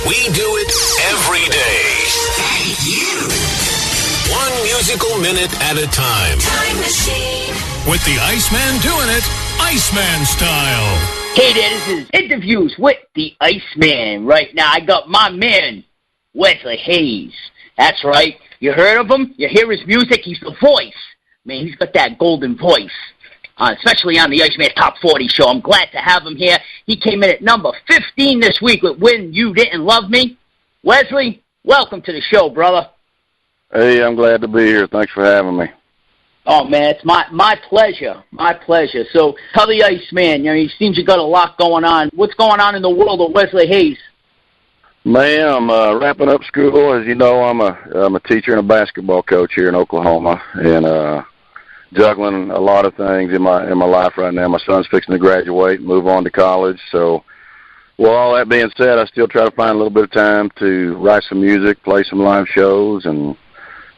We do it every day. Thank you. 1 musical minute at a time. Time machine. With the Iceman doing it, Iceman style. Hey there, this is Interviews with the Iceman. Right now, I got my man, Wesley Hayes. That's right. You heard of him? You hear his music? He's the voice. Man, he's got that golden voice. Especially on the Iceman's Top 40 show. I'm glad to have him here. He came in at number 15 this week with When You Didn't Love Me. Wesley, welcome to the show, brother. Hey, I'm glad to be here. Thanks for having me. Oh, man, it's my pleasure. My pleasure. So tell the Iceman, he seems you got a lot going on. What's going on in the world of Wesley Hayes? Man, I'm wrapping up school. As you know, I'm a teacher and a basketball coach here in Oklahoma, and juggling a lot of things in my life right now. My son's fixing to graduate and move on to college. So, well, all that being said, I still try to find a little bit of time to write some music, play some live shows, and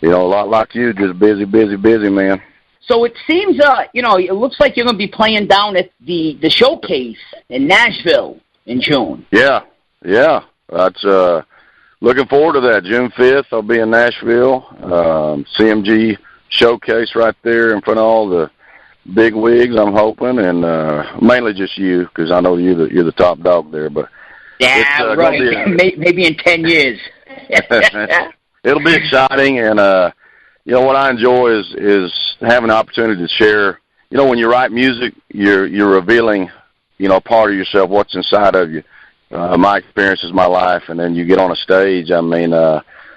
a lot like you, just busy, man. So it seems, it looks like you're going to be playing down at the showcase in Nashville in June. Yeah. That's looking forward to that. June 5th, I'll be in Nashville. CMG showcase right there in front of all the big wigs, I'm hoping, and mainly just you, because I know you're the top dog there. But yeah, right. Maybe in 10 years. It'll be exciting, and what I enjoy is having the opportunity to share. When you write music, you're revealing, part of yourself, what's inside of you. My experiences, my life, and then you get on a stage. I mean,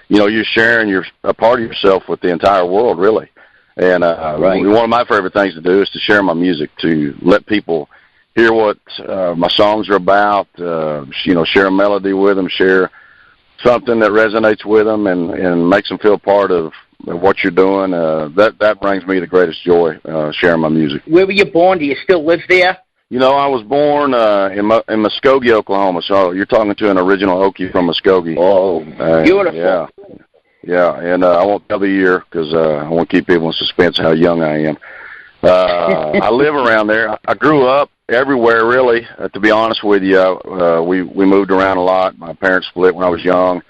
you're sharing a part of yourself with the entire world, really. And right. One of my favorite things to do is to share my music, to let people hear what my songs are about, share a melody with them, share something that resonates with them and makes them feel part of what you're doing. That brings me the greatest joy, sharing my music. Where were you born? Do you still live there? I was born in Muskogee, Oklahoma, so you're talking to an original Okie from Muskogee. Oh, beautiful. Yeah, and I won't tell the year because I want to keep people in suspense how young I am. I live around there. I grew up everywhere, really, to be honest with you. We moved around a lot. My parents split when I was young,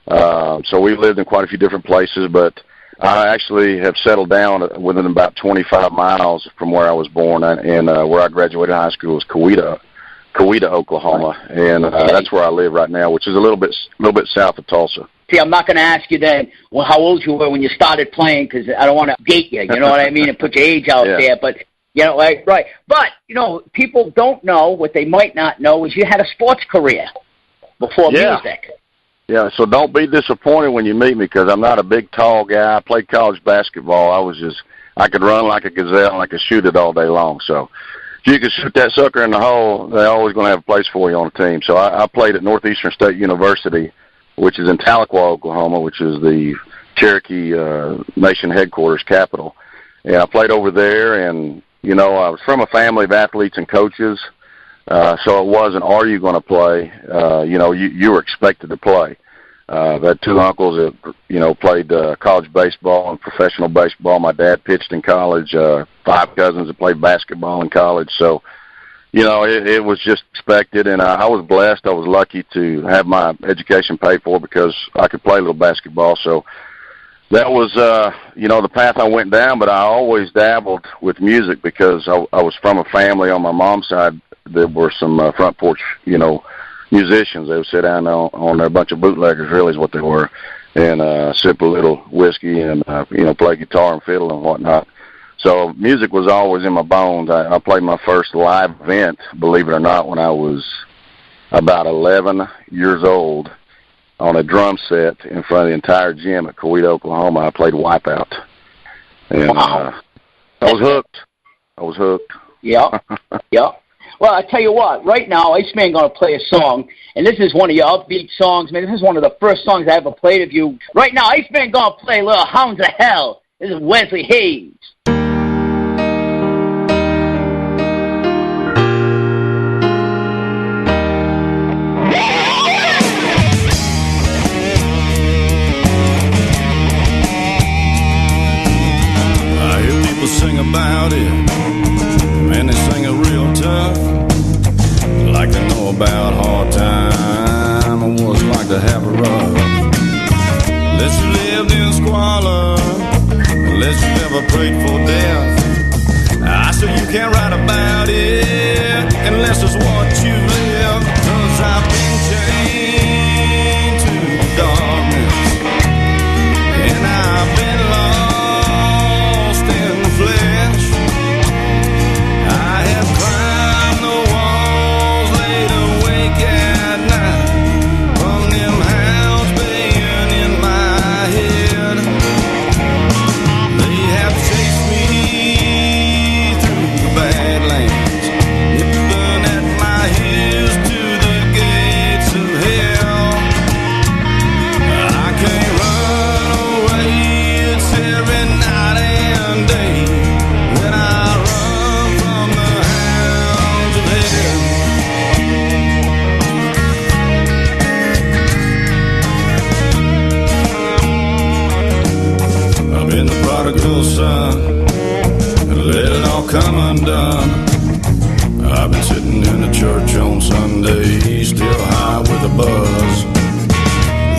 so we lived in quite a few different places, but I actually have settled down within about 25 miles from where I was born, and where I graduated high school was Coweta, Oklahoma, and that's where I live right now, which is a little bit south of Tulsa. See, I'm not going to ask you then how old you were when you started playing, because I don't want to date you, you know what I mean, and put your age out there, but, right. But, people don't know, what they might not know is you had a sports career before music. Yeah, so don't be disappointed when you meet me, because I'm not a big, tall guy. I played college basketball. I could run like a gazelle, and I could shoot it all day long. So if you could shoot that sucker in the hole, they're always going to have a place for you on the team. So I played at Northeastern State University, which is in Tahlequah, Oklahoma, which is the Cherokee Nation headquarters capital. And I played over there, and, I was from a family of athletes and coaches. So it wasn't, are you going to play? You were expected to play. I had two uncles that, played college baseball and professional baseball. My dad pitched in college, 5 cousins that played basketball in college. So, it was just expected, and I was blessed. I was lucky to have my education paid for because I could play a little basketball. So that was, the path I went down, but I always dabbled with music because I was from a family on my mom's side. There were some front porch, musicians. They would sit down on there, a bunch of bootleggers, really is what they were, and sip a little whiskey and, play guitar and fiddle and whatnot. So music was always in my bones. I played my first live event, believe it or not, when I was about 11 years old on a drum set in front of the entire gym at Coweta, Oklahoma. I played Wipeout. And wow. I was hooked. Yeah. Well, I tell you what, right now, Iceman going to play a song, and this is one of your upbeat songs. Man, this is one of the first songs I ever played of you. Right now, Iceman going to play Little Hounds of Hell. This is Wesley Hayes. I hear people sing about it, and they sing it real tough, like they know about hard time and what it's like to unless you lived in squalor, unless you ever prayed for death. I say you can't write about it unless it's what you live. 'Cause I've been chained to the darkness, and I've been lost in the flesh. I have climbed the walls, laid awake at night, from them hounds baying in my head. They have chased me through the badlands, nipping at my heels to the gates of hell. I can't run away, it's every night and day that I run from the hounds of hell. I've been the prodigal son and let it all come undone. I've been sitting in the church on Sunday, still high with a buzz.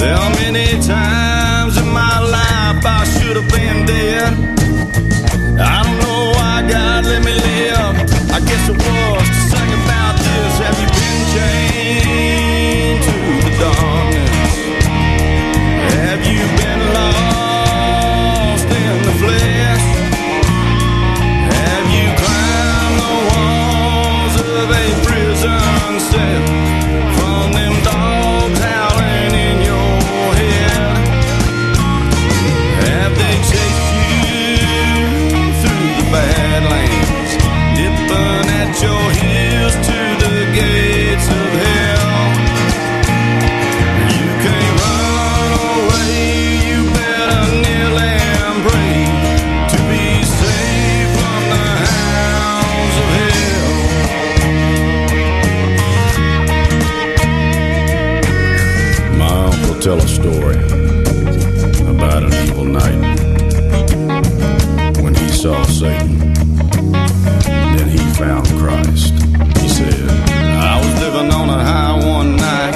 There are many times in my life I should have been dead. I don't know why God let me live. I guess it was to sing about this. Have you been chained to the darkness? Have you been lost in the flesh? Have you climbed the walls of a prison cell, from them dogs howling in your head? Have they chased you through the badlands, nipping at your heels to the gates of hell? You can't run away, you better kneel and pray to be saved from the hounds of hell. My uncle tell a story about an evil night when he saw Satan. Then he found Christ. He said, I was living on a high one night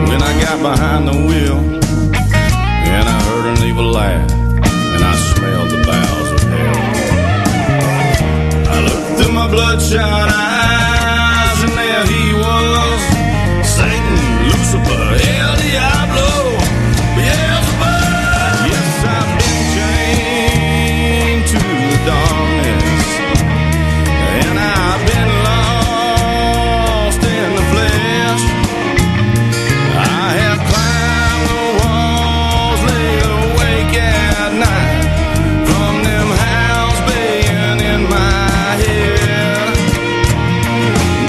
when I got behind the wheel, and I heard an evil laugh, and I smelled the bowels of hell. I looked through my bloodshot eyes, and there he was, Satan, Lucifer, El Diablo, Beelzebub. Yes, I've been chained to the darkness, and I've been lost in the flesh. I have climbed the walls, laid awake at night, from them hounds baying in my head.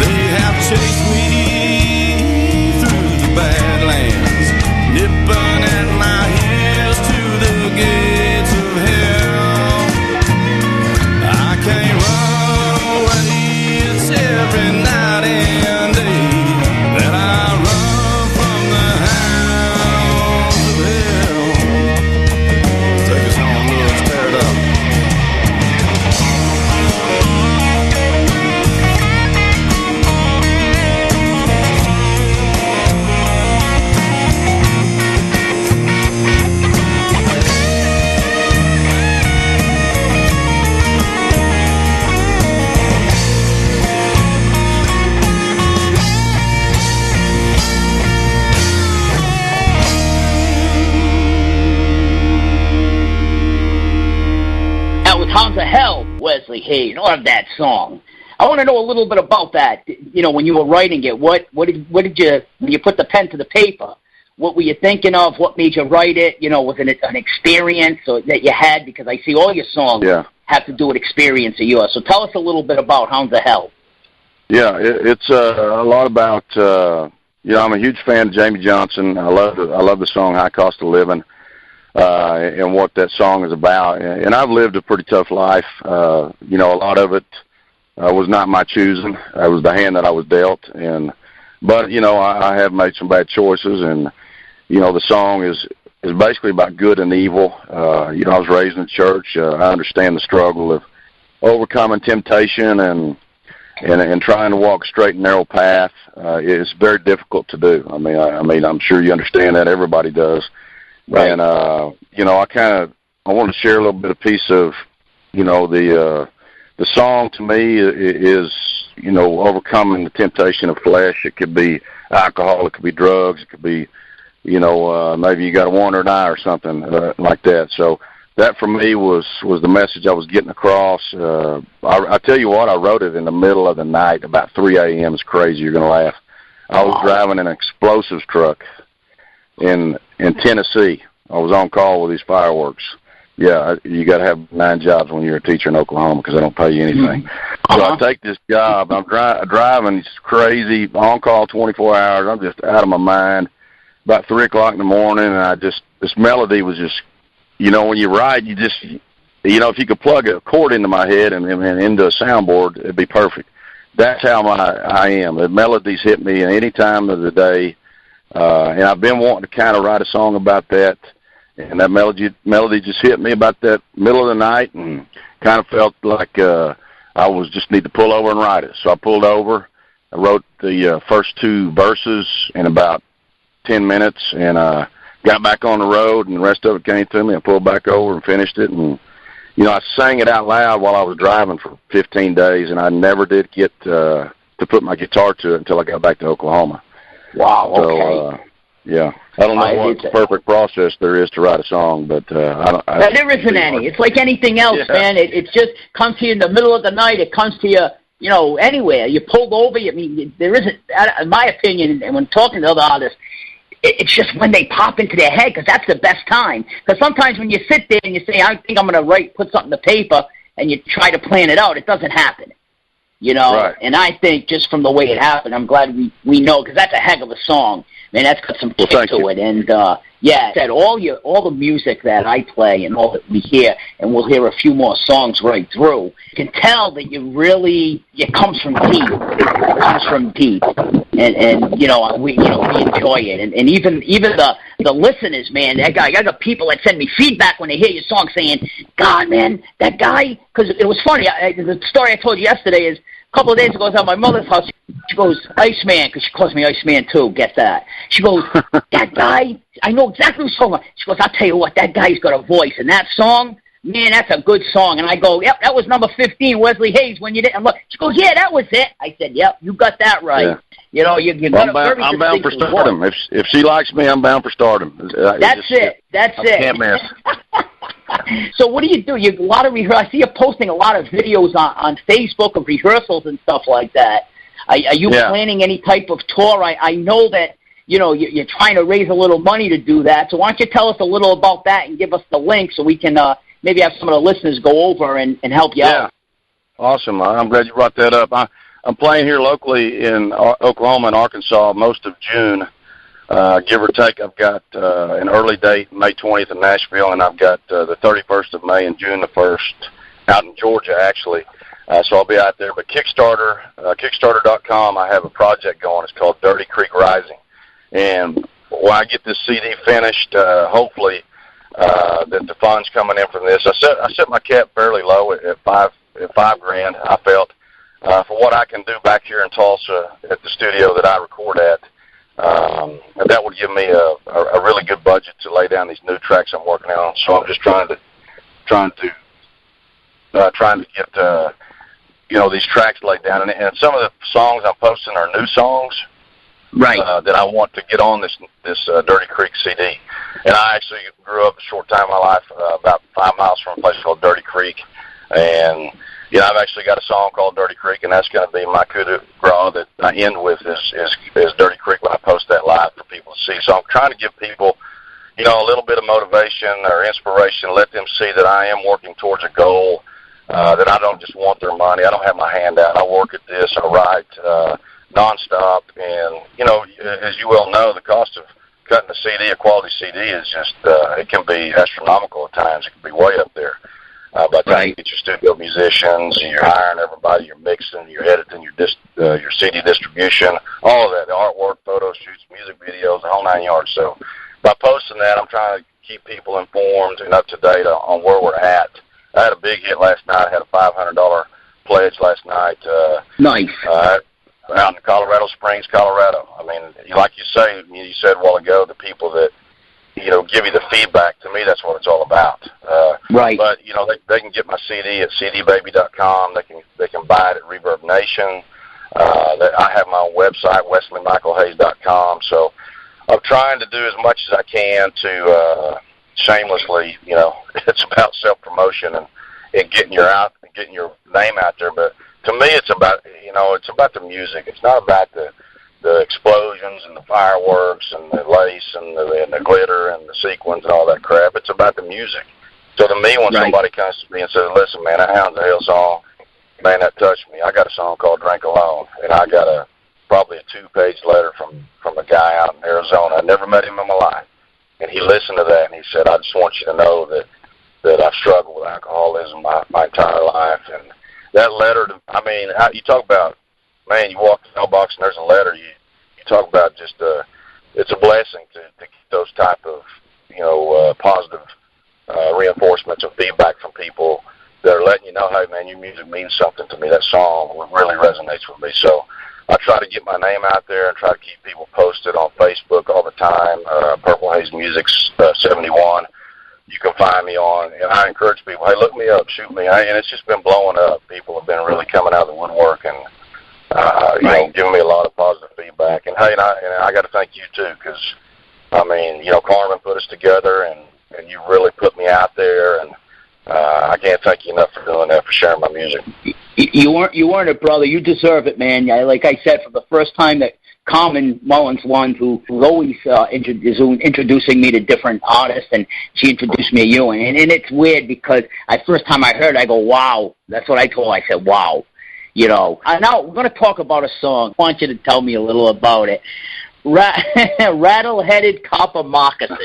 They have chased me through the badlands, nipping at my heels to the gates of hell. I can't run away, it's every night and day that I run from the hounds of hell. Take us home, Lewis, tear it up. That was Hounds of Hell, Wesley Hayes. Love that song. I want to know a little bit about that. You know, when you were writing it, what did you, when you put the pen to the paper, what were you thinking of? What made you write it? You know, was it an experience that you had? Because I see all your songs have to do with experience of yours. So tell us a little bit about Hounds of Hell. Yeah, it's a lot about, you know, I'm a huge fan of Jamie Johnson. I love the song High Cost of Living, and what that song is about. And I've lived a pretty tough life. You know, a lot of it was not my choosing. It was the hand that I was dealt. But, you know, I have made some bad choices, and, you know, the song is basically about good and evil. You know, I was raised in the church. I understand the struggle of overcoming temptation and trying to walk a straight and narrow path. It's very difficult to do. I mean, I'm sure you understand that. Everybody does. Right. And, I want to share a little bit of piece of, the song to me is, overcoming the temptation of flesh. It could be alcohol, it could be drugs, it could be, maybe you got a wandering eye or something like that. So that for me was the message I was getting across. I tell you what, I wrote it in the middle of the night, about 3 a.m. It's crazy. You're going to laugh. I was driving an explosives truck in Tennessee. I was on call with these fireworks. Yeah, you got to have 9 jobs when you're a teacher in Oklahoma because they don't pay you anything. So I take this job. I'm driving. It's crazy. On call 24 hours. I'm just out of my mind. About 3 o'clock in the morning, and this melody was just, when you write, you just, if you could plug a chord into my head and into a soundboard, it'd be perfect. That's how I am. The melodies hit me at any time of the day, and I've been wanting to kind of write a song about that. And that melody just hit me about that middle of the night, and kind of felt like I was just need to pull over and write it. So I pulled over. I wrote the first 2 verses in about 10 minutes, and got back on the road, and the rest of it came to me. I pulled back over and finished it, and I sang it out loud while I was driving for 15 days, and I never did get to put my guitar to it until I got back to Oklahoma. Wow. Okay. So, yeah. I don't know what the perfect process there is to write a song, but I don't. There isn't any. It's like anything else, man. It just comes to you in the middle of the night. It comes to you, anywhere. You pulled over. I mean, there isn't, in my opinion, and when talking to other artists, it's just when they pop into their head, because that's the best time. Because sometimes when you sit there and you say, I think I'm going to put something to paper, and you try to plan it out, it doesn't happen. Right. And I think just from the way it happened, I'm glad we know, because that's a heck of a song. Man, that's got some kick to it. And, said all the music that I play and all that we hear, and we'll hear a few more songs right through, you can tell that it comes from deep. It comes from deep. And we enjoy it. And even the listeners, man, I got people that send me feedback when they hear your song saying, God, man, that guy, because it was funny. The story I told you yesterday is, a couple of days ago, I was at my mother's house. She goes, Iceman, because she calls me Iceman too, get that. She goes, that guy, I know exactly who's talking about. She goes, I'll tell you what, that guy's got a voice. And that song, man, that's a good song. And I go, yep, that was number 15, Wesley Hayes, when you didn't look. She goes, yeah, that was it. I said, yep, you got that right. Yeah. You got I'm bound for stardom. If she likes me, I'm bound for stardom. That's it. Can't miss. So what do? You a lot of I see you posting a lot of videos on Facebook of rehearsals and stuff like that. Are you planning any type of tour? I know that you're trying to raise a little money to do that. So why don't you tell us a little about that and give us the link so we can maybe have some of the listeners go over and help you out. Awesome. I'm glad you brought that up. I'm playing here locally in Oklahoma and Arkansas most of June. Give or take, I've got an early date, May 20th in Nashville, and I've got the 31st of May and June the 1st out in Georgia, actually. So I'll be out there. But Kickstarter, Kickstarter.com, I have a project going. It's called Dirty Creek Rising. And when I get this CD finished, hopefully that the funds coming in from this, I set my cap fairly low at $5,000. I felt for what I can do back here in Tulsa at the studio that I record at. That would give me a really good budget to lay down these new tracks I'm working on. So I'm just trying to get these tracks laid down. And some of the songs I'm posting are new songs, right? That I want to get on this Dirty Creek CD. And I actually grew up a short time in my life about 5 miles from a place called Dirty Creek, and I've actually got a song called Dirty Creek, and that's going to be my coup de grace that I end with is Dirty Creek when I post that live for people to see. So I'm trying to give people, a little bit of motivation or inspiration, let them see that I am working towards a goal, that I don't just want their money. I don't have my hand out. I work at this. I write nonstop. And, as you well know, the cost of cutting a CD, a quality CD, is just, it can be astronomical at times. It can be way up there. By the time you get your studio musicians, and you're hiring everybody, you're mixing, you're editing, your CD distribution, all of that, the artwork, photo shoots, music videos, the whole 9 yards. So by posting that, I'm trying to keep people informed and up to date on where we're at. I had a big hit last night. I had a $500 pledge last night. Nice. Out in Colorado Springs, Colorado. I mean, like you said a while ago, the people that, give you the feedback. To me, that's what it's all about. Right. But they can get my CD at cdbaby.com. They can buy it at Reverb Nation. I have my own website, wesleymichaelhayes.com. So I'm trying to do as much as I can to shamelessly. It's about self-promotion and getting your name out there. But to me, it's about the music. It's not about the explosions and the fireworks and the lace and the glitter and the sequins and all that crap. It's about the music. So to me, when somebody comes to me and says, listen, man, that Hounds of Hell song, man, that touched me. I got a song called Drink Alone, and I got probably a 2-page letter from a guy out in Arizona. I never met him in my life. And he listened to that, and he said, I just want you to know that I've struggled with alcoholism my entire life. And that letter, you talk about, man, you walk the mailbox and there's a letter. You talk about just it's a blessing to get those type of positive reinforcements of feedback from people that are letting you know, hey man, your music means something to me. That song really resonates with me. So I try to get my name out there and try to keep people posted on Facebook all the time. Purple Haze Music's 71. You can find me on, and I encourage people, hey, look me up, shoot me. And it's just been blowing up. People have been really coming out of the woodwork and giving me a lot of positive feedback. And hey, I got to thank you too, because Carmen put us together, and you really put me out there, and I can't thank you enough for doing that, for sharing my music. You weren't it, brother. You deserve it, man. Like I said, from the first time that Carmen Mullins, one who's always introducing me to different artists, and she introduced me to you, and it's weird because first time I heard it, I go, wow. That's what I told her. I said, wow. Now we're going to talk about a song. I want you to tell me a little about it. Rattle-headed copper moccasin.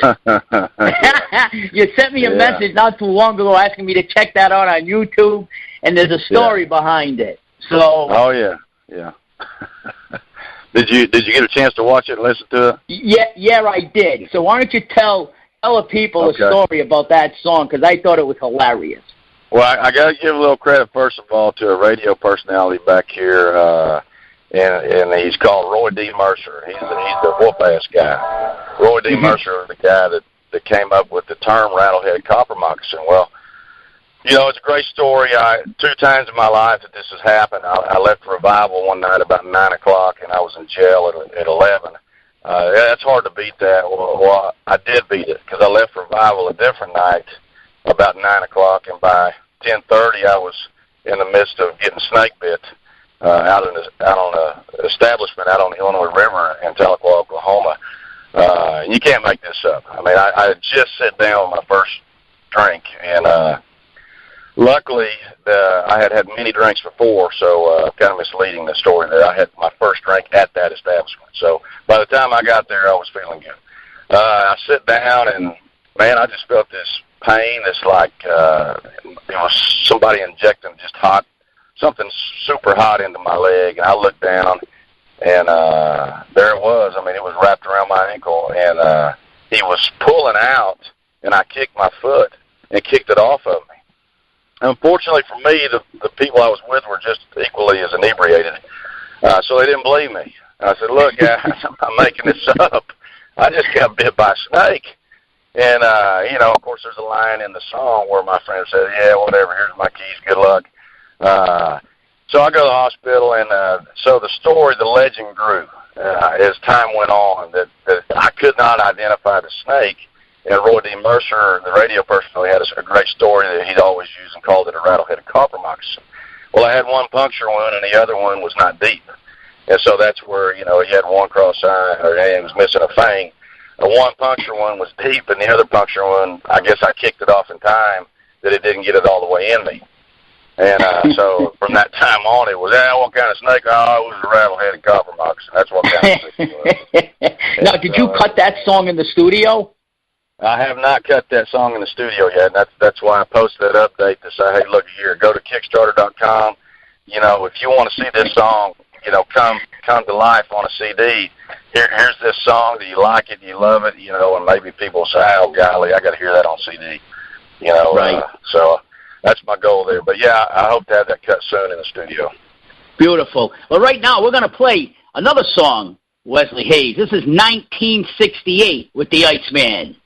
You sent me a message not too long ago asking me to check that out on YouTube, and there's a story behind it. So. Oh yeah. Did you get a chance to watch it and listen to it? Yeah, I did. So why don't you tell the people a story about that song, because I thought it was hilarious. Well, I got to give a little credit, first of all, to a radio personality back here, and he's called Roy D. Mercer. He's the whoop-ass guy. Roy D. Mercer is the guy that came up with the term rattle-headed copper moccasin. Well, it's a great story. 2 times in my life that this has happened. I left Revival one night about 9 o'clock, and I was in jail at 11. It's hard to beat that. Well, I did beat it, because I left Revival a different night about 9 o'clock, and by 10:30 I was in the midst of getting snake bit out on an establishment out on the Illinois River in Tahlequah, Oklahoma. You can't make this up. I had just sat down with my first drink, and luckily I had many drinks before, so kind of misleading the story that I had my first drink at that establishment. So by the time I got there, I was feeling good. I sit down, and man, I just felt this pain. It's like somebody injecting just something super hot into my leg, and I looked down, and there it was. It was wrapped around my ankle, and he was pulling out, and I kicked my foot and kicked it off of me. Unfortunately for me, the people I was with were just equally as inebriated, so they didn't believe me. I said, look, guys, I'm not making this up. I just got bit by a snake. And, of course, there's a line in the song where my friend said, yeah, whatever, here's my keys, good luck. So I go to the hospital, and so the story, the legend grew as time went on, that I could not identify the snake. And Roy D. Mercer, the radio personality, had a great story that he'd always used and called it a rattle-headed copper moccasin. Well, I had one puncture wound, and the other one was not deep. And so that's where, he had one cross-eye, or he was missing a fang. One puncture one was deep, and the other puncture one, I guess I kicked it off in time that it didn't get it all the way in me. And so from that time on, it was, what kind of snake? Oh, it was a rattle-headed copper moccasin. That's what kind of snake it was. Now, did you cut that song in the studio? I have not cut that song in the studio yet. That's why I posted that update to say, hey, look here, go to Kickstarter.com. If you want to see this song, come to life on a CD. Here's this song. Do you like it? Do you love it? And maybe people will say, oh, golly, I got to hear that on CD. Right. So that's my goal there. But, yeah, I hope to have that cut soon in the studio. Beautiful. Well, right now we're going to play another song, Wesley Hayes. This is 1968 with the Iceman.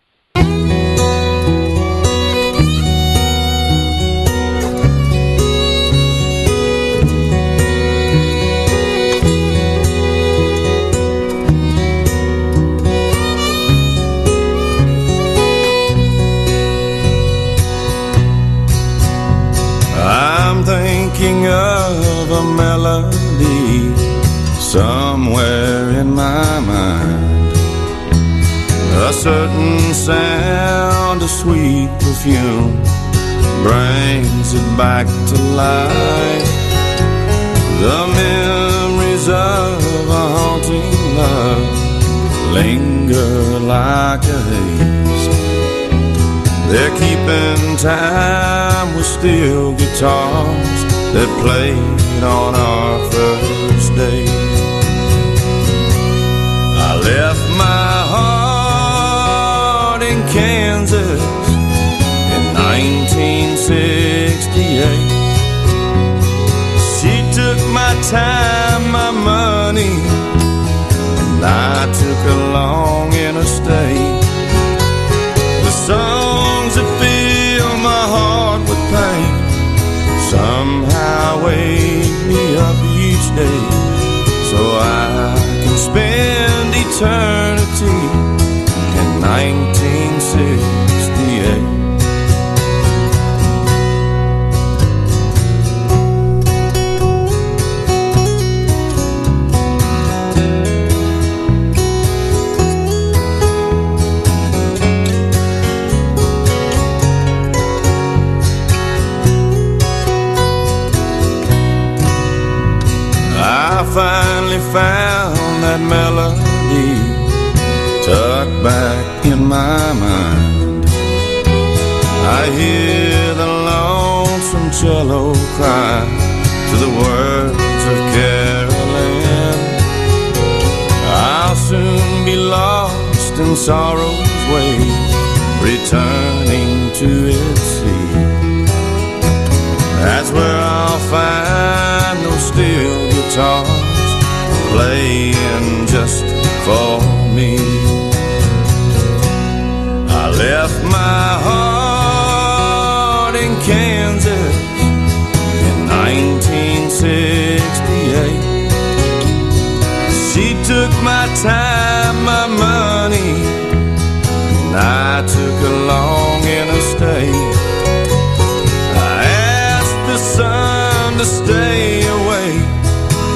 A certain sound, a sweet perfume brings it back to life. The memories of a haunting love linger like a haze. They're keeping time with steel guitars that played on our first date. I left my heart in Kansas in 1968. She took my time, my money, and I took along interstate. The songs that fill my heart with pain somehow wake me up each day, so I can spend eternity in 1968. I finally found that melody tucked back in my mind. I hear the lonesome cello cry to the words of Carolyn. I'll soon be lost in sorrow's wave, returning to its sea. That's where I'll find those steel guitars playing just for me. I left my heart in Kansas in 1968. She took my time, my money, and I took along interstate. The sun to stay away,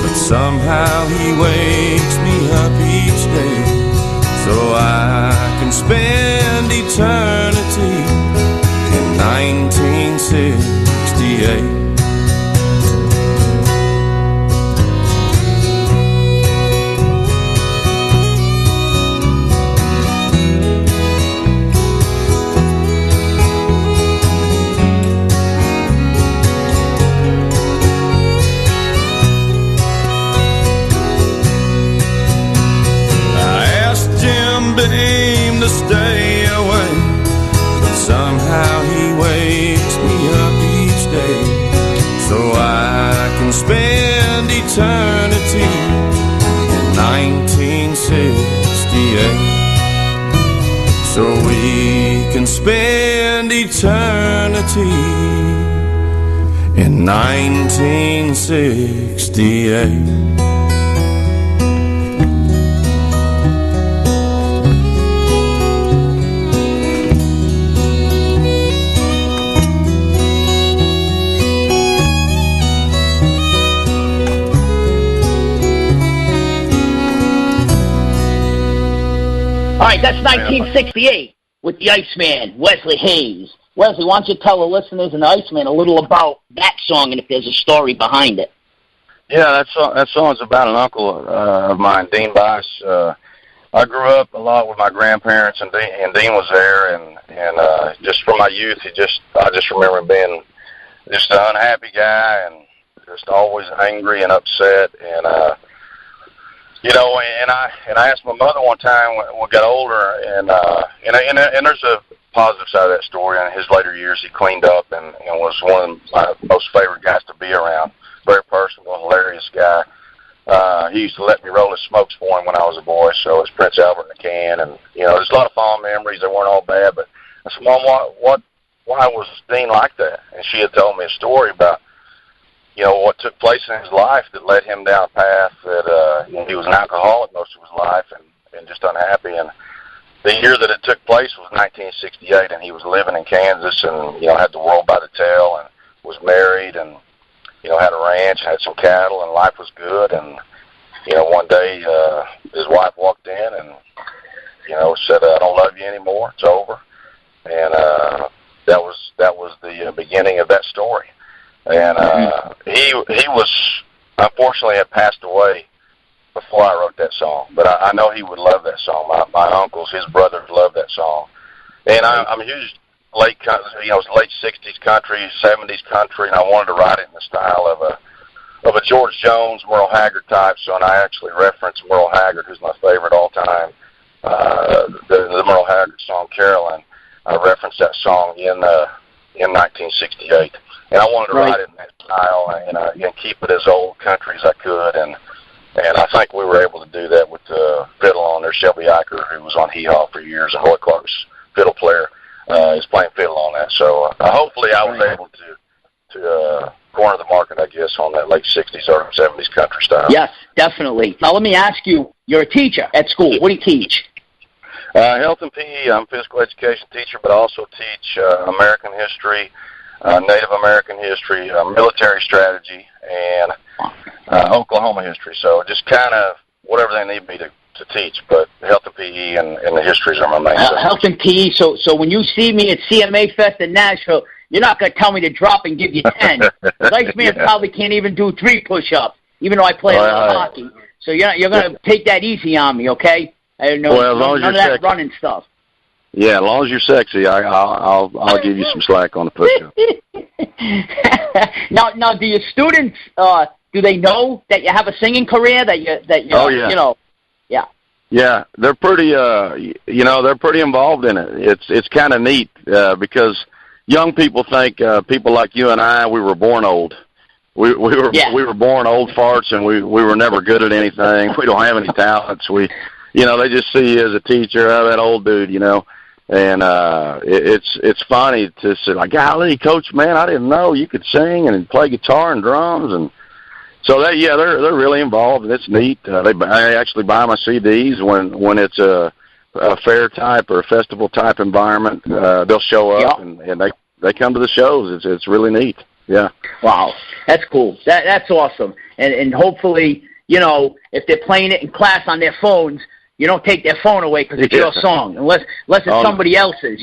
but somehow he wakes me up each day, so I can spend eternity in 1968. To stay away, but somehow he wakes me up each day, so I can spend eternity in 1968. So we can spend eternity in 1968. All right, that's 1968 with the Iceman, Wesley Hayes. Wesley, why don't you tell the listeners and the Iceman a little about that song and if there's a story behind it? Yeah, that song's about an uncle of mine, Dean Bice. I grew up a lot with my grandparents, and Dean was there, and just from my youth, I just remember him being just an unhappy guy and just always angry and upset, and and I asked my mother one time when we got older, and there's a positive side of that story. In his later years, he cleaned up and was one of my most favorite guys to be around. Very personable, hilarious guy. He used to let me roll his smokes for him when I was a boy, so it's Prince Albert in a can, and there's a lot of fond memories. They weren't all bad, but I said, Mom, why was Dean like that? And she had told me a story about what took place in his life that led him down a path that he was an alcoholic most of his life and just unhappy. And the year that it took place was 1968, and he was living in Kansas and had the world by the tail and was married and had a ranch, had some cattle, and life was good. And one day his wife walked in and said, I don't love you anymore. It's over. And that was the beginning of that story. And he was, unfortunately, had passed away before I wrote that song. But I know he would love that song. My uncles, his brothers loved that song. And I'm a huge late 60s country, 70s country, and I wanted to write it in the style of a George Jones, Merle Haggard type. So, and I actually referenced Merle Haggard, who's my favorite all time. The Merle Haggard song "Carolyn." I referenced that song in 1968, and I wanted to write it in that style and keep it as old country as I could. And I think we were able to do that with the fiddle on there. Shelby Eicher, who was on Hee Haw for years, a Hoyt Clark's fiddle player, is playing fiddle on that. So hopefully I was able to corner the market, I guess, on that late 60s or 70s country style. Yes, definitely. Now let me ask you, you're a teacher at school. What do you teach? Health and PE. I'm a physical education teacher, but I also teach American history, Native American history, military strategy, and Oklahoma history. So just kind of whatever they need me to teach, but health and PE and the histories are my main subjects. Health and PE. So when you see me at CMA Fest in Nashville, you're not going to tell me to drop and give you 10. Iceman probably can't even do 3 push-ups, even though I play a lot of hockey. So you're going to take that easy on me, okay? I know none of that running stuff. Yeah, as long as you're sexy, I'll give you some slack on the push-up. Now, do your students do they know that you have a singing career? Yeah, they're pretty they're pretty involved in it. It's kind of neat because young people think people like you and I, we were born old. We were born old farts, and we were never good at anything. We don't have any talents. They just see you as a teacher, that old dude, and it's funny to say, like, golly, Coach, man, I didn't know you could sing and play guitar and drums, and so they're really involved, and it's neat. They actually buy my CDs when it's a fair type or a festival type environment. They'll show up and they come to the shows. It's really neat. Yeah. Wow, that's cool. That's awesome. And hopefully, if they're playing it in class on their phones, you don't take their phone away because it's your song, unless it's somebody else's,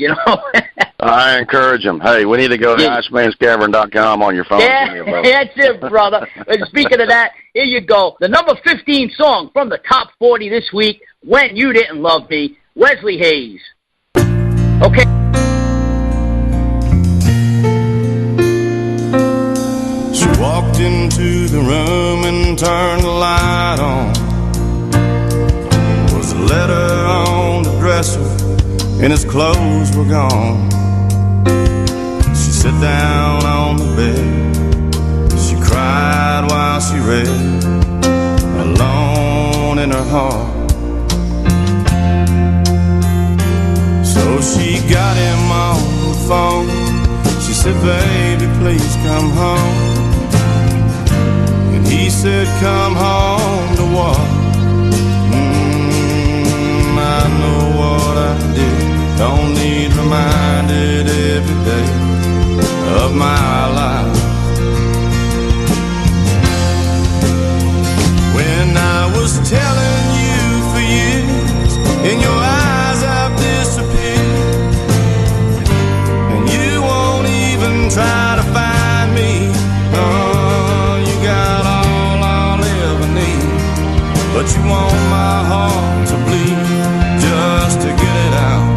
I encourage them. Hey, we need to go to ICEMAN'sCavern.com on your phone. Yeah, that's it, brother. And speaking of that, here you go. The number 15 song from the top 40 this week, When You Didn't Love Me, Wesley Hayes. Okay. She walked into the room and turned the light on. Was a letter on the dresser and his clothes were gone. She sat down on the bed. She cried while she read, alone in her heart. So she got him on the phone. She said, baby, please come home. And he said, come home to what? I know what I did. Don't need reminded every day of my life. When I was telling you for years, in your eyes I've disappeared, and you won't even try to find me. Oh, you got all I'll ever need, but you want my heart to bleed just to get it out.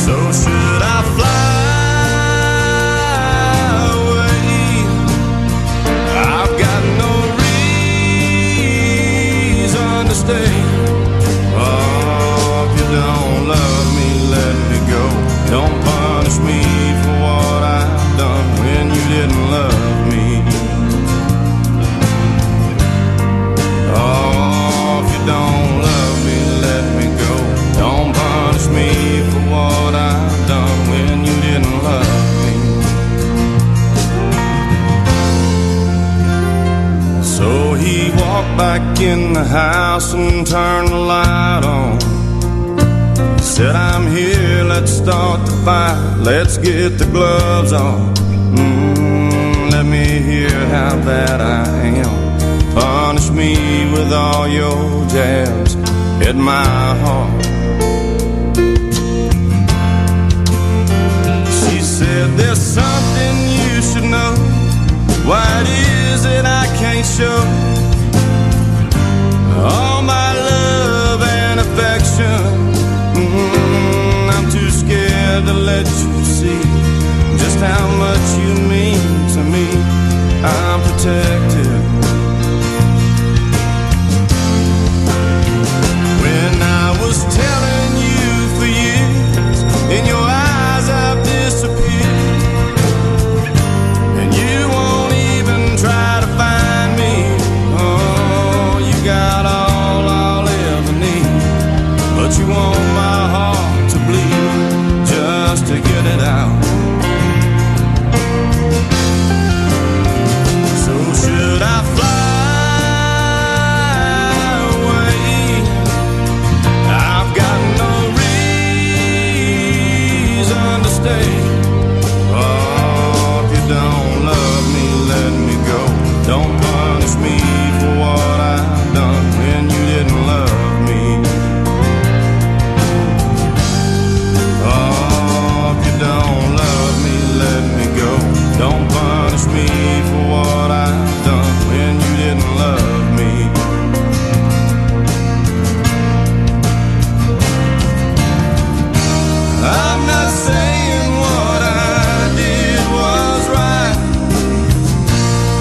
So should I fly away? I've got no reason to stay. Oh, if you don't love me, let me go. Don't punish me for what I've done when you didn't love me. Oh, if you don't love me, let me go. Don't punish me for what I've done when you didn't love me. So he walked back in the house and turned the light on. He said, I'm here, let's start the fight. Let's get the gloves on. Let me hear how bad I am. punish me with all your jabs at my heart. She said there's something you should know. Why it is that I can't show all my love and affection? I'm too scared to let you see just how much you mean to me. I'm protected. When I was telling you for years, in your eyes I've disappeared, and you won't even try to find me. Oh, you got all I'll ever need, but you want my heart to bleed just to get it out. So should I fly away? I've got no reason to stay. Oh, if you don't love me, let me go. Don't punish me for what I've done when you didn't love me. Oh, if you don't love me, let me go. Don't punish me for what I've done when you didn't love me. I'm not saying what I did was right,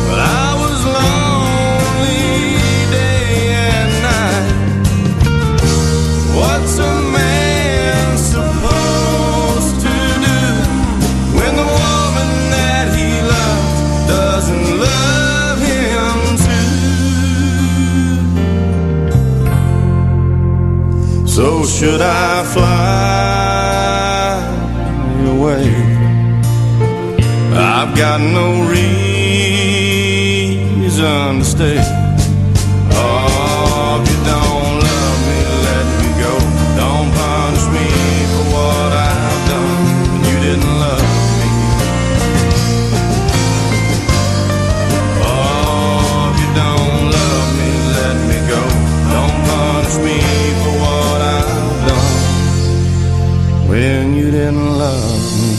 but I was lonely day and night. What's a man supposed to do when the woman that he loves doesn't love him too? So should I fly away? I've got no reason to stay. Oh, if you don't love me, let me go. Don't punish me for what I've done when you didn't love me. Oh, if you don't love me, let me go. Don't punish me for what I've done when you didn't love me.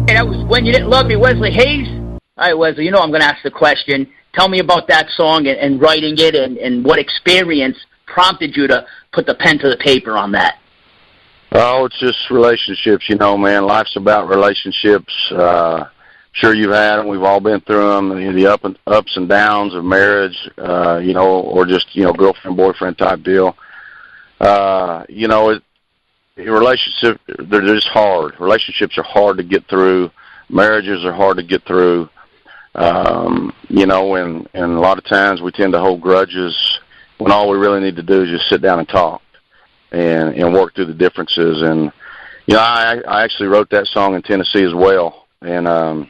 Hey, that was When You Didn't Love Me, Wesley Hayes. All right, Wesley, you know I'm going to ask the question. Tell me about that song and writing it, and what experience prompted you to put the pen to the paper on that. Oh, it's just relationships, you know, man. Life's about relationships. Sure you've had them. We've all been through them. The ups and downs of marriage, you know, or just, you know, girlfriend, boyfriend type deal. You know, relationships, they're just hard. Relationships are hard to get through. Marriages are hard to get through. You know, and a lot of times we tend to hold grudges when all we really need to do is just sit down and talk and work through the differences. And, you know, I actually wrote that song in Tennessee as well. And,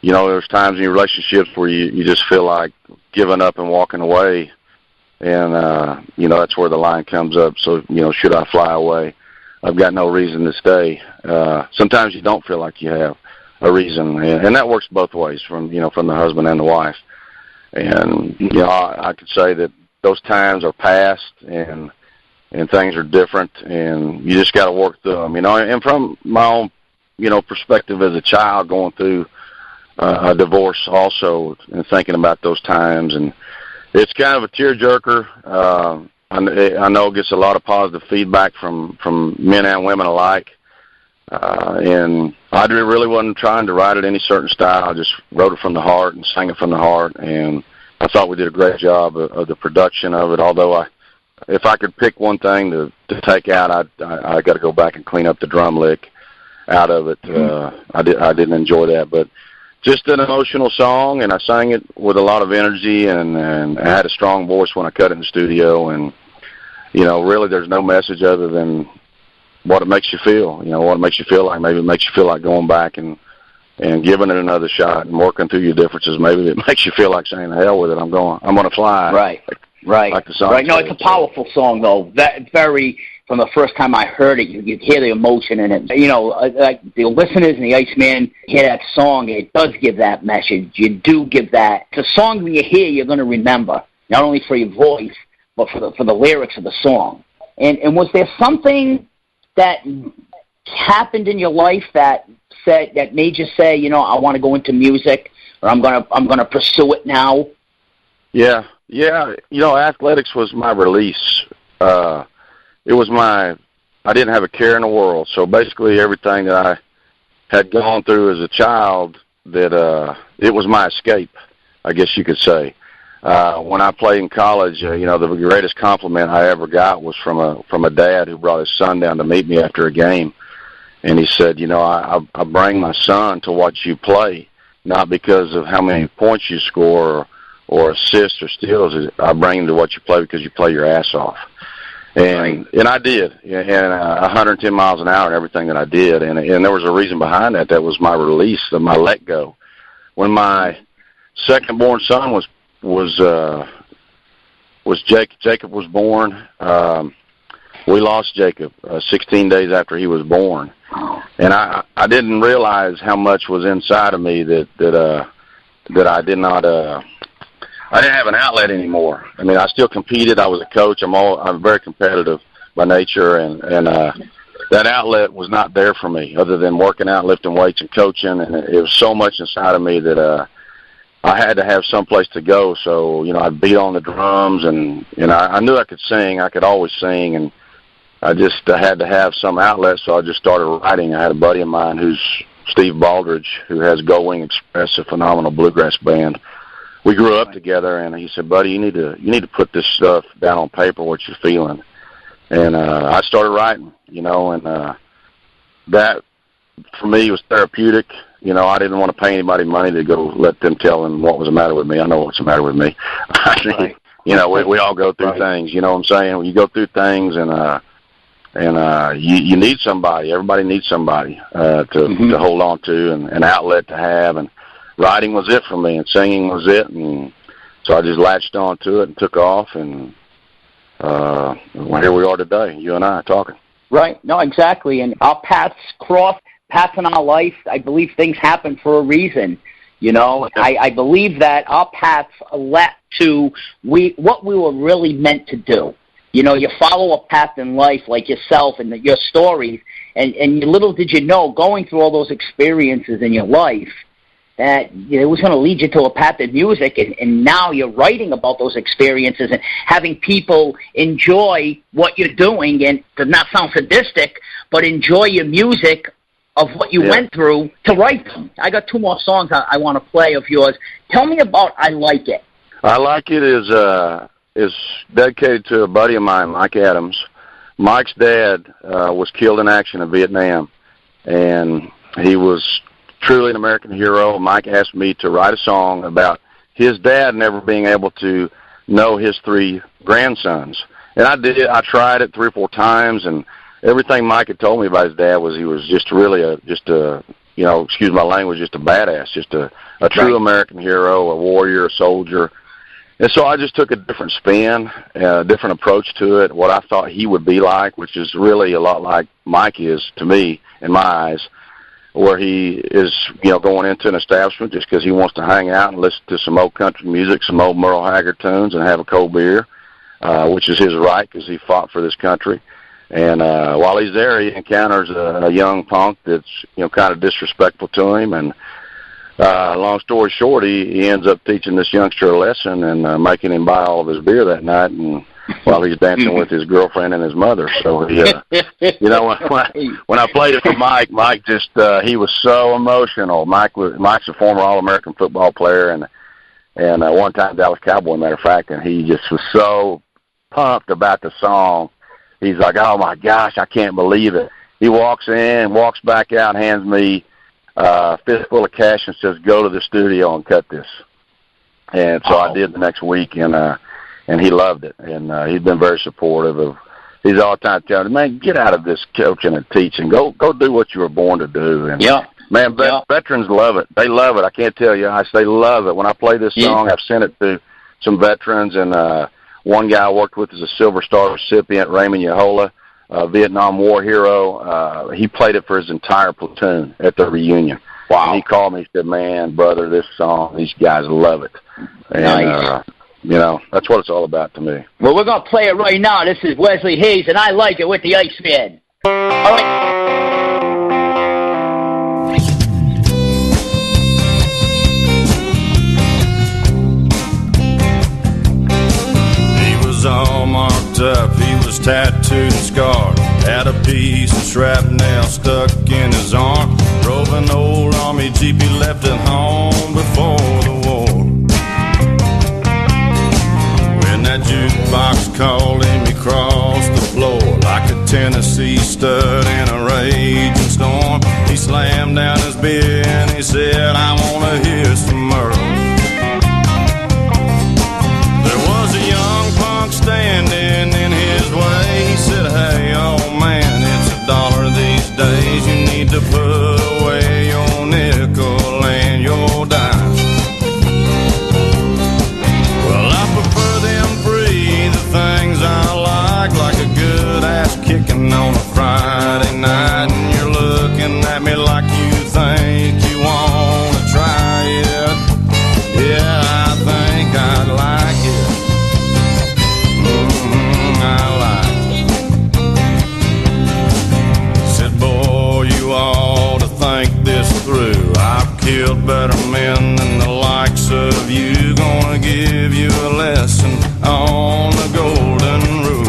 you know, there's times in your relationships where you just feel like giving up and walking away. And, you know, that's where the line comes up. So, you know, should I fly away? I've got no reason to stay. Sometimes you don't feel like you have a reason. And that works both ways from the husband and the wife. And, you know, I could say that those times are past and things are different, and you just got to work through them, you know. And from my own, you know, perspective as a child going through a divorce also and thinking about those times, and it's kind of a tearjerker. I know it gets a lot of positive feedback from men and women alike. And I really wasn't trying to write it any certain style. I just wrote it from the heart and sang it from the heart. And I thought we did a great job of the production of it. Although if I could pick one thing to take out, I got to go back and clean up the drum lick out of it. I didn't enjoy that, but just an emotional song, and I sang it with a lot of energy, and I had a strong voice when I cut it in the studio. And, you know, really there's no message other than what it makes you feel, you know, what it makes you feel like. Maybe it makes you feel like going back and giving it another shot and working through your differences. Maybe it makes you feel like saying, the hell with it, I'm going to fly. Right. Like the song right. No, says. it's a powerful song, though. That very, from the first time I heard it, you hear the emotion in it. You know, like the listeners and the Iceman hear that song, it does give that message. You do give that. It's a song when you hear, you're going to remember, not only for your voice, but for the lyrics of the song. And was there something that happened in your life that made you say, you know, I want to go into music, or I'm gonna pursue it now? Yeah. You know, athletics was my release. It was I didn't have a care in the world. So basically everything that I had gone through as a child, it was my escape, I guess you could say. When I played in college, you know, the greatest compliment I ever got was from a dad who brought his son down to meet me after a game. And he said, you know, I bring my son to watch you play, not because of how many points you score or assists or steals. I bring him to watch you play because you play your ass off. And I did, and 110 miles an hour and everything that I did. And there was a reason behind that. That was my release, my let go. When my second-born son Jacob was born, we lost Jacob 16 days after he was born. And I didn't realize how much was inside of me that I did not I didn't have an outlet anymore. I mean, I still competed. I was a coach. I'm very competitive by nature, and that outlet was not there for me other than working out, lifting weights, and coaching. And it was so much inside of me that I had to have some place to go. So, you know, I'd beat on the drums, and I knew I could sing. I could always sing, and I just had to have some outlet, so I just started writing. I had a buddy of mine who's Steve Baldridge, who has Gold Wing Express, a phenomenal bluegrass band. We grew up together, and he said, "Buddy, you need to put this stuff down on paper, what you're feeling." And I started writing, you know, and that for me was therapeutic. You know, I didn't want to pay anybody money to go let them tell them what was the matter with me. I know what's the matter with me. I mean, you know, we all go through things. You know what I'm saying? You go through things, and you need somebody. Everybody needs somebody to hold on to, and an outlet to have. And writing was it for me, and singing was it. And so I just latched on to it and took off, and well, here we are today, you and I talking. Right. No, exactly. And our paths cross, paths in our life. I believe things happen for a reason. You know, I believe that our paths led to what we were really meant to do. You know, you follow a path in life like yourself and your stories, and little did you know, going through all those experiences in your life, that it was going to lead you to a path in music, and now you're writing about those experiences and having people enjoy what you're doing, and to not sound sadistic, but enjoy your music of what you went through to write them. I got two more songs I want to play of yours. Tell me about I Like It. I Like It is dedicated to a buddy of mine, Mike Adams. Mike's dad was killed in action in Vietnam, and he was truly an American hero. Mike asked me to write a song about his dad never being able to know his three grandsons. And I did. I tried it 3 or 4 times, and everything Mike had told me about his dad was he was just really you know, excuse my language, just a badass, just a true American hero, a warrior, a soldier. And so I just took a different spin, a different approach to it, what I thought he would be like, which is really a lot like Mike is to me, in my eyes, where he is, you know, going into an establishment just because he wants to hang out and listen to some old country music, some old Merle Haggard tunes, and have a cold beer, which is his right because he fought for this country. And while he's there, he encounters a young punk that's, you know, kind of disrespectful to him. And long story short, he ends up teaching this youngster a lesson and making him buy all of his beer that night, and while he's dancing with his girlfriend and his mother. So he, you know, when I played it for Mike just he was so emotional. Mike's a former All-American football player and one time Dallas Cowboy, matter of fact, and he just was so pumped about the song. He's like, "Oh my gosh, I can't believe it." He walks in, walks back out, hands me a fistful of cash and says, "Go to the studio and cut this." And so I did the next week, and he loved it, and he's been very supportive of. He's all the time telling me, "Man, get out of this coaching and teaching. Go do what you were born to do." And man, veterans love it. They love it. I can't tell you. They love it. When I play this song, I've sent it to some veterans, and one guy I worked with is a Silver Star recipient, Raymond Yahola. Vietnam War hero. He played it for his entire platoon at the reunion. Wow. And he called me and said, man, brother, this song, these guys love it. And, nice. That's what it's all about to me. Well, we're going to play it right now. This is Wesley Hayes, and I Like It with the Iceman. All right. All marked up, he was tattooed and scarred, had a piece of shrapnel stuck in his arm, drove an old army Jeep he left at home before the war. When that jukebox called him, he crossed the floor like a Tennessee stud in a raging storm. He slammed down his beer and he said, I wanna hear some Earl. Standing in his way, he said, hey, oh man, it's $1 these days. You need to put away your nickel and your dime. Well, I prefer them free, the things I like a good ass kicking on a Friday night. And you're looking at me like you think you want to try it. Yeah, I think I'd like it. Through. I've killed better men than the likes of you. Gonna give you a lesson on the golden rule.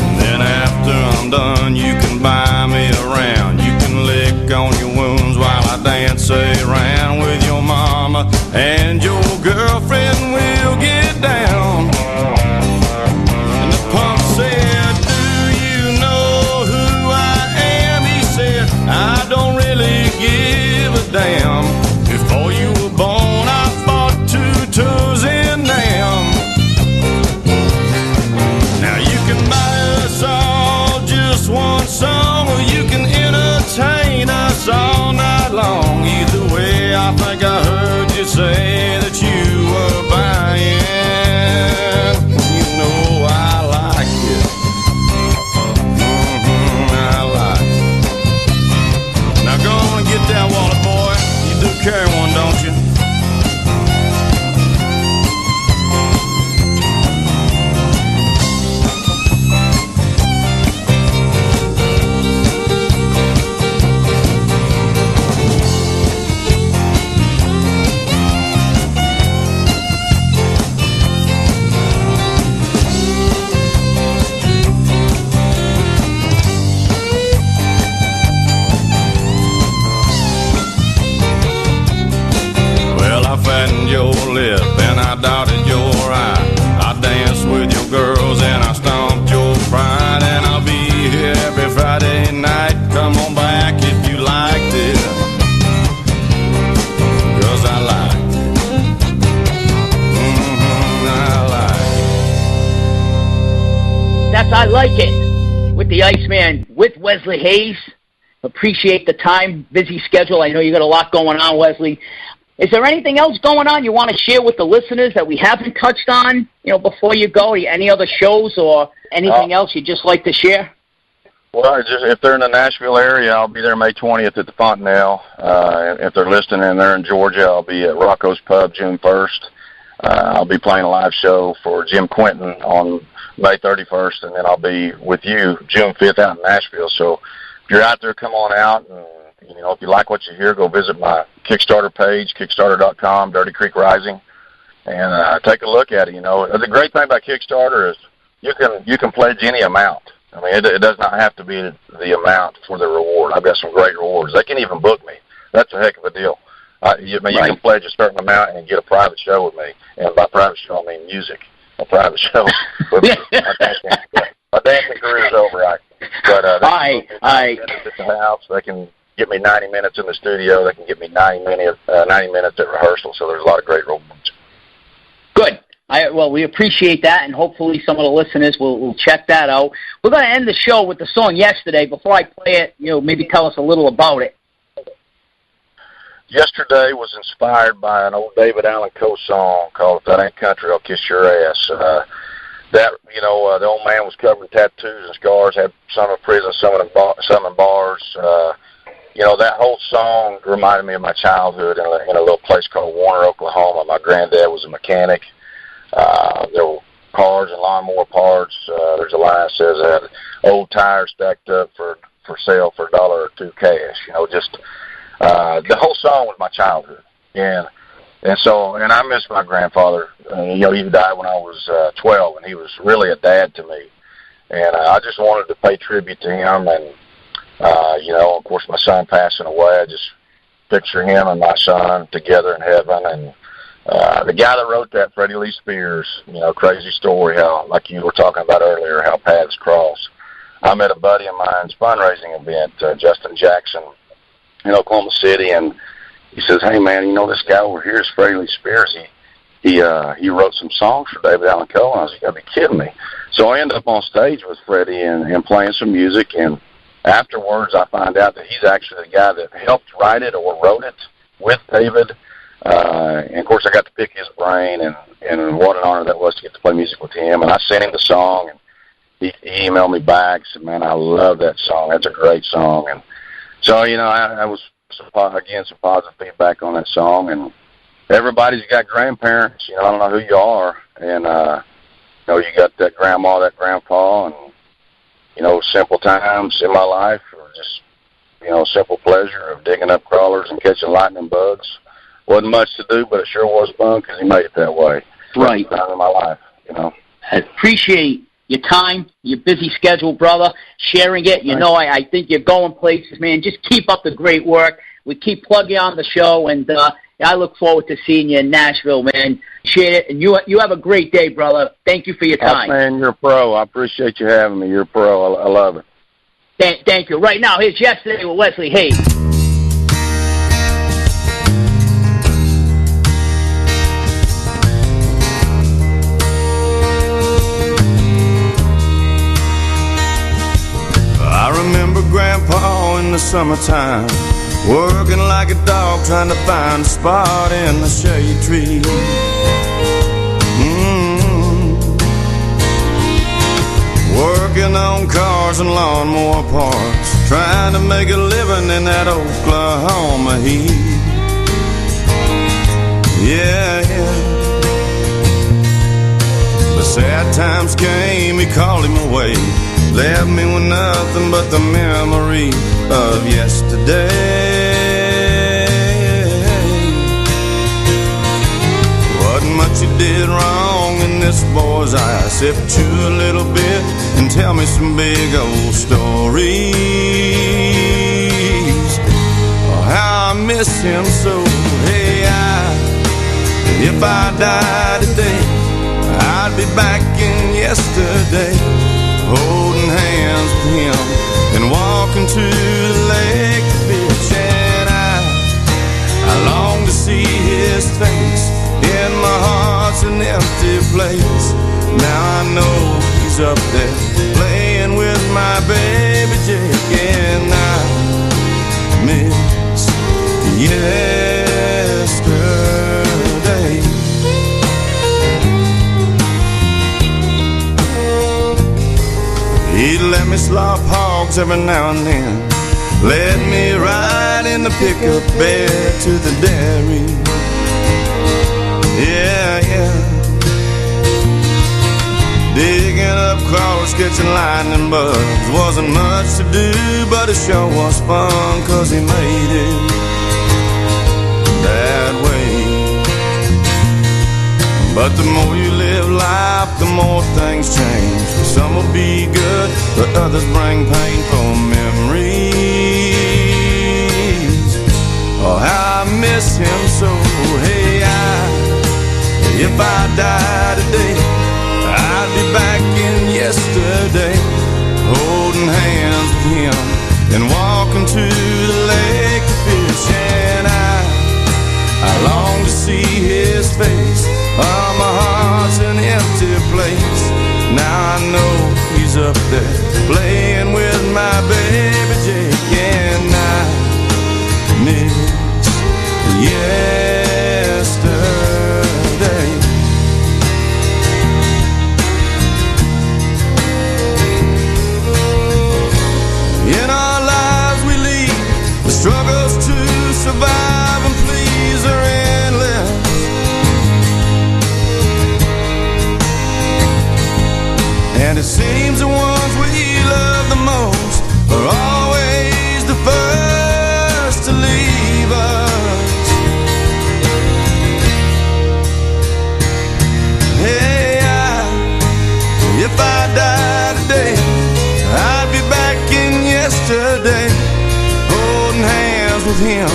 And then after I'm done, you can buy me around. You can lick on your wounds while I dance around with your mama and your girlfriend. Will get down. And the punk said, do you know who I am? I don't really give a damn. Before you were born, I fought 2 toes in them. Now you can buy us all just one song, or you can entertain us all night long. Either way, I think I heard you say that you were buying. You know I like it. I like it. Now go on and get that wallet, boy. You do carry one, don't you? Fattened your lip and I dotted your eye. I danced with your girls and I stomped your pride. And I'll be here every Friday night. Come on back if you liked it, 'cause I like it. I like it. That's I Like It with the Iceman, with Wesley Hayes. Appreciate the time, busy schedule. I know you got a lot going on, Wesley. Is there anything else going on you want to share with the listeners that we haven't touched on, before you go? Any other shows or anything else you'd just like to share? Well, if they're in the Nashville area, I'll be there May 20th at the Fontanelle. If they're listening and they're in Georgia, I'll be at Rocco's Pub June 1st. I'll be playing a live show for Jim Quinton on May 31st, and then I'll be with you June 5th out in Nashville. So if you're out there, come on out. And, if you like what you hear, go visit my Kickstarter page, kickstarter.com, Dirty Creek Rising, and take a look at it. The great thing about Kickstarter is you can pledge any amount. I mean, it does not have to be the amount for the reward. I've got some great rewards. They can even book me. That's a heck of a deal. You can pledge a certain amount and get a private show with me. And by private show, I mean music. A private show with me. My dancing career is over. At the house, they can get me 90 minutes in the studio. They can get me 90 minutes at rehearsal. So there's a lot of great rewards. Good. We appreciate that, and hopefully some of the listeners will check that out. We're going to end the show with the song Yesterday. Before I play it, maybe tell us a little about it. Yesterday was inspired by an old David Allan Coe song called If That Ain't Country, I'll Kiss Your Ass. that, the old man was covered in tattoos and scars, had some in prison, some in bars. That whole song reminded me of my childhood in a little place called Warner, Oklahoma. My granddad was a mechanic. There were cars and lawnmower parts. There's a line that says I had old tires stacked up for sale for $1 or $2 cash. The whole song was my childhood. And I miss my grandfather. He died when I was 12, and he was really a dad to me. And I just wanted to pay tribute to him. And, of course, my son passing away, I just picture him and my son together in heaven. And the guy that wrote that, Freddie Lee Spears, crazy story, how, like you were talking about earlier, how paths cross. I met a buddy of mine's fundraising event, Justin Jackson, in Oklahoma City, and he says, "Hey, man, this guy over here is Freddie Lee Spears. He wrote some songs for David Allan Coe." And I was like, "You gotta be kidding me." So I ended up on stage with Freddie and playing some music, and afterwards I find out that he's actually the guy that helped write it or wrote it with David. And of course I got to pick his brain, and what an honor that was to get to play music with him. And I sent him the song, and he emailed me back, said, "Man, I love that song. That's a great song." And so, I was, some positive feedback on that song. And everybody's got grandparents. I don't know who you are. And, you got that grandma, that grandpa, and, simple times in my life, or just, simple pleasure of digging up crawlers and catching lightning bugs. Wasn't much to do, but it sure was fun because he made it that way. Right. Time in my life, I appreciate your time, your busy schedule, brother, sharing it. I think you're going places, man. Just keep up the great work. We keep plugging on the show, and I look forward to seeing you in Nashville, man. Appreciate it, and you have a great day, brother. Thank you for your time. Man, you're a pro. I appreciate you having me. You're a pro. I love it. Thank you. Right now, here's Yesterday with Wesley Hayes. I remember Grandpa in the summertime, working like a dog trying to find a spot in the shade tree. Working on cars and lawnmower parts, trying to make a living in that Oklahoma heat. Yeah. But sad times came, he called him away, left me with nothing but the memory of yesterday. Wasn't much you did wrong in this boy's eyes, except chew a little bit and tell me some big old stories. Oh, how I miss him so. Hey, if I die today, I'd be back in yesterday, holding hands with him and walking to the lake to fish. And I long to see his face. In my heart's an empty place. Now I know he's up there playing with my baby Jake, and I miss yesterday. He'd let me slop hogs every now and then, let me ride in the pickup bed to the dairy. Yeah. Digging up crawlers, catching lightning bugs. Wasn't much to do, but it sure was fun, 'cause he made it that way. But the more you live life, the more things change. Some will be good, but others bring painful memories. Oh, how I miss him so. Hey, if I die today, I'd be back in yesterday, holding hands with him and walking to the lake to fish. And I long to see his face. Oh, my heart's an empty place. Now I know he's up there playing with my baby Jake, and I miss yesterday. with him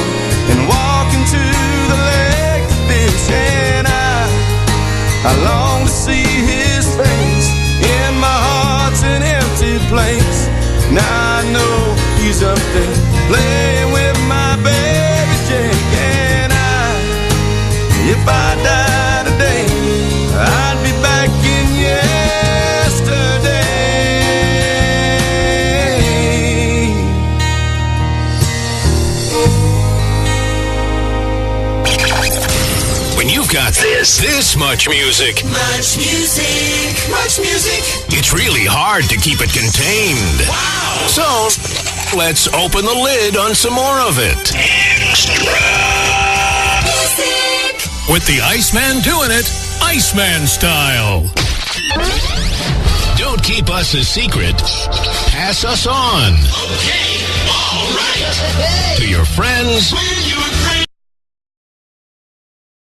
and walk into the lake of fish. And I long to see his face. In my heart's an empty place. Now I know he's up there playing with my baby Jake. And if I die today, I'd be back in yesterday. When you've got this much music, it's really hard to keep it contained. Wow! So, let's open the lid on some more of it. Extra music! With the Iceman doing it, Iceman style. Don't keep us a secret. Pass us on. Okay, all right. To your friends.